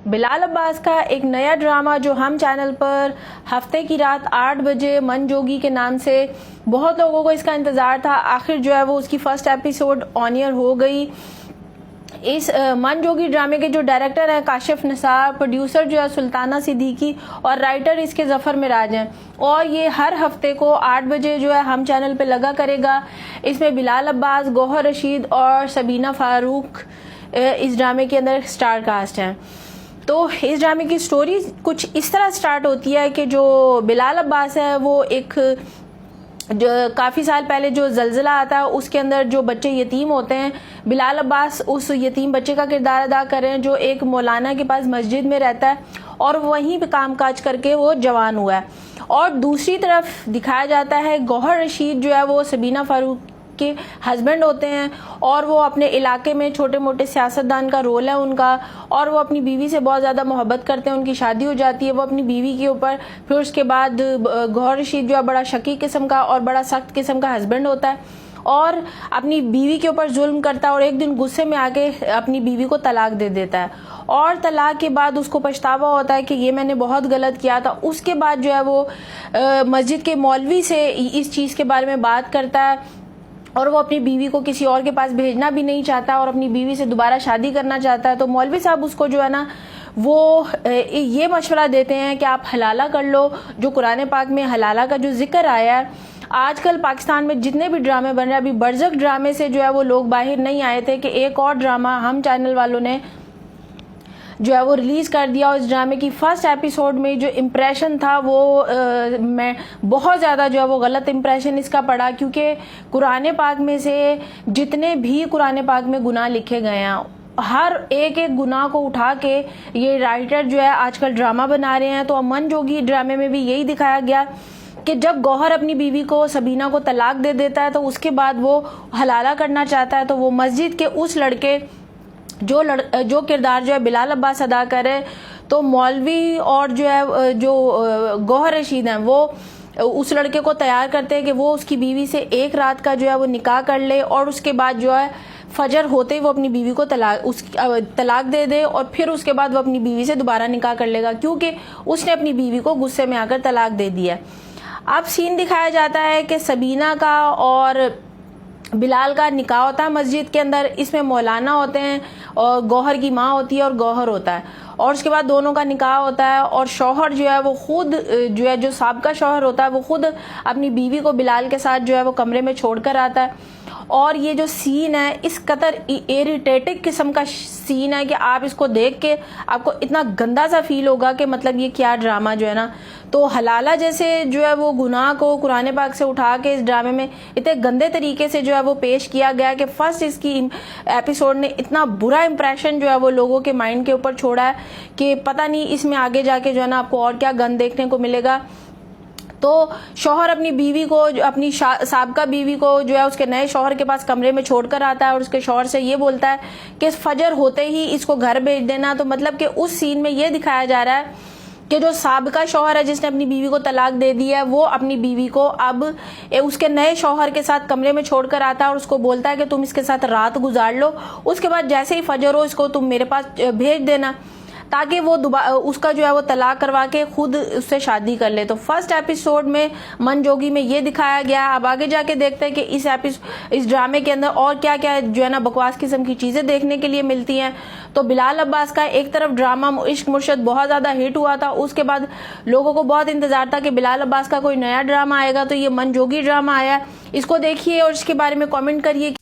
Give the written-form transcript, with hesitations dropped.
बिलाल अब्बास का एक नया ड्रामा जो हम चैनल पर हफ्ते की रात 8 बजे मन जोगी के नाम से, बहुत लोगों को इसका इंतज़ार था। आखिर जो है वो उसकी फर्स्ट एपिसोड ऑन एयर हो गई। इस मन जोगी ड्रामे के जो डायरेक्टर है काशिफ निसार, प्रोड्यूसर जो है सुल्ताना सिद्दीकी और राइटर इसके जफर मिराज हैं। और ये हर हफ्ते को 8 बजे जो है हम चैनल पे लगा करेगा। इसमें बिलाल अब्बास, गौहर रशीद और सबीना फारूक इस ड्रामे के अंदर स्टार कास्ट हैं। तो इस ड्रामे की स्टोरी कुछ इस तरह स्टार्ट होती है कि जो बिलाल अब्बास है वो एक जो काफ़ी साल पहले जो जलजिला आता है उसके अंदर जो बच्चे यतीम होते हैं, बिलाल अब्बास उस यतीम बच्चे का किरदार अदा कर रहे हैं जो एक मौलाना के पास मस्जिद में रहता है और वहीं पे काम काज करके वो जवान हुआ है। और दूसरी तरफ दिखाया जाता है गौहर रशीद जो है वो सबीना फारूक के हस्बैंड होते हैं और वो अपने इलाके में छोटे मोटे सियासतदान का रोल है उनका, और वो अपनी बीवी से बहुत ज़्यादा मोहब्बत करते हैं। उनकी शादी हो जाती है वो अपनी बीवी के ऊपर। फिर उसके बाद गौहर रशीद जो है बड़ा शकी किस्म का और बड़ा सख्त किस्म का हस्बैंड होता है और अपनी बीवी के ऊपर जुल्म करता है और एक दिन गुस्से में आके अपनी बीवी को तलाक दे देता है। और तलाक के बाद उसको पछतावा होता है कि ये मैंने बहुत गलत किया था। उसके बाद जो है वो मस्जिद के मौलवी से इस चीज़ के बारे में बात करता है और वो अपनी बीवी को किसी और के पास भेजना भी नहीं चाहता और अपनी बीवी से दोबारा शादी करना चाहता है। तो मौलवी साहब उसको जो है ना वो ये मशवरा देते हैं कि आप हलाला कर लो। जो कुरान पाक में हलाला का जो जिक्र आया है, आजकल पाकिस्तान में जितने भी ड्रामे बन रहे हैं, अभी बरज़क ड्रामे से जो है वो लोग बाहर नहीं आए थे कि एक और ड्रामा हम चैनल वालों ने जो है वो रिलीज़ कर दिया। और इस ड्रामे की फर्स्ट एपिसोड में जो इम्प्रेशन था वो मैं बहुत ज़्यादा जो है वो गलत इम्प्रेशन इसका पड़ा, क्योंकि कुरान पाक में से जितने भी कुरान पाक में गुनाह लिखे गए हैं, हर एक एक गुनाह को उठा के ये राइटर जो है आजकल ड्रामा बना रहे हैं। तो मन जोगी ड्रामे में भी यही दिखाया गया कि जब गौहर अपनी बीवी को सबीना को तलाक दे देता है तो उसके बाद वो हलाला करना चाहता है। तो वो मस्जिद के उस लड़के जो किरदार जो है बिलाल अब्बास अदा करे, तो मौलवी और जो है जो गौहर रशीद हैं वो उस लड़के को तैयार करते हैं कि वो उसकी बीवी से एक रात का जो है वो निकाह कर ले और उसके बाद जो है फजर होते ही वो अपनी बीवी को तलाक दे दे और फिर उसके बाद वो अपनी बीवी से दोबारा निकाह कर लेगा, क्योंकि उसने अपनी बीवी को गुस्से में आकर तलाक दे दिया। अब सीन दिखाया जाता है कि सबीना का और बिलाल का निकाह होता है मस्जिद के अंदर। इसमें मौलाना होते हैं और गौहर की माँ होती है और गौहर होता है, और उसके बाद दोनों का निकाह होता है। और शौहर जो है वो खुद जो है जो साबका शौहर होता है वो खुद अपनी बीवी को बिलाल के साथ जो है वो कमरे में छोड़कर आता है। और ये जो सीन है इस कदर इरिटेटिंग किस्म का सीन है कि आप इसको देख के आपको इतना गंदा सा फील होगा कि मतलब ये क्या ड्रामा जो है ना। तो हलाला जैसे जो है वो गुनाह को कुरान पाक से उठा के इस ड्रामे में इतने गंदे तरीके से जो है वो पेश किया गया कि फर्स्ट इसकी एपिसोड ने इतना बुरा इंप्रेशन जो है वो लोगों के माइंड के ऊपर छोड़ा है कि पता नहीं इसमें आगे जाके जो है ना आपको और क्या गंद देखने को मिलेगा। तो शौहर अपनी बीवी को, अपनी साबका बीवी को जो है उसके नए शौहर के पास कमरे में छोड़कर आता है और उसके शौहर से ये बोलता है कि फजर होते ही इसको घर भेज देना। तो मतलब कि उस सीन में ये दिखाया जा रहा है कि जो साबका शौहर है जिसने अपनी बीवी को तलाक दे दी है वो अपनी बीवी को अब उसके नए शौहर के साथ कमरे में छोड़कर आता है और उसको बोलता है कि तुम इसके साथ रात गुजार लो, उसके बाद जैसे ही फजर हो इसको तुम मेरे पास भेज देना, ताकि वो उसका जो है वो तलाक करवा के खुद उससे शादी कर ले। तो फर्स्ट एपिसोड में मन जोगी में ये दिखाया गया। अब आगे जाके देखते हैं कि इस ड्रामे के अंदर और क्या क्या जो है ना बकवास किस्म की चीज़ें देखने के लिए मिलती हैं। तो बिलाल अब्बास का एक तरफ ड्रामा इश्क मुर्शद बहुत ज़्यादा हिट हुआ था, उसके बाद लोगों को बहुत इंतजार था कि बिलाल अब्बास का कोई नया ड्रामा आएगा। तो ये मन जोगी ड्रामा आया, इसको देखिए और इसके बारे में कॉमेंट करिए।